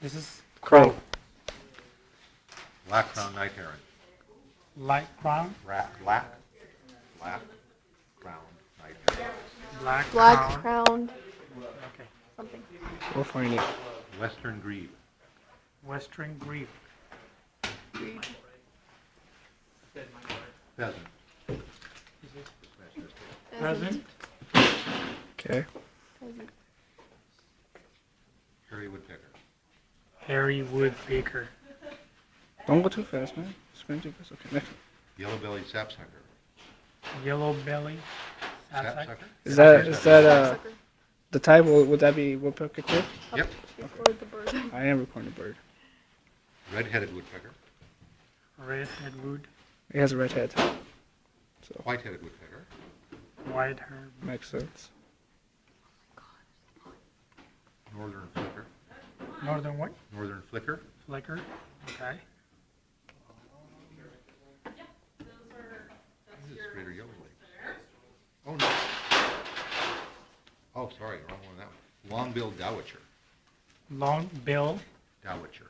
This is Crow. crow. Black crowned night heron. Light crown. Black crowned night heron. Black Black crown. crowned Okay. something. We'll find it. Western grebe. Western grebe. Breed. Pheasant. Pheasant. Okay. Pheasant. Hairy woodpecker. Hairy woodpecker. Don't go too fast, man. Spin too fast. Okay, next. Yellow-bellied sapsucker. Yellow belly. Sapsucker? Is that Sucker. the type? Would that be woodpecker too? Yep. Record the bird. I am recording a bird. Red-headed woodpecker. Red-headed wood. It has a red head. So White-headed woodpecker. White-hair. makes sense. Northern flicker. Northern what? Northern flicker. Flicker. Okay. This is greater yellow-leg. Oh, no. Oh, sorry, wrong one on that one. Long-billed dowitcher. Long bill. Dowitcher.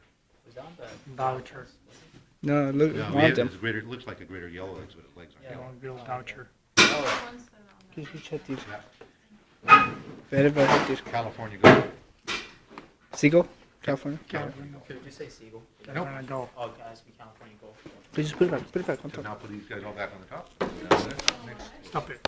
Dowitcher. No, look, No, one of them. it looks like a greater yellow-leg, but its legs aren't. Long bill dowitcher. Please check these. Yeah. Very, very good. California goat. Seagull, California. California. Did you say seagull? Nope. California go. Oh, it has to be California gold. Please just put it back. Put it back on So top. now put these guys all back on the top. Down there. Next. Stop it.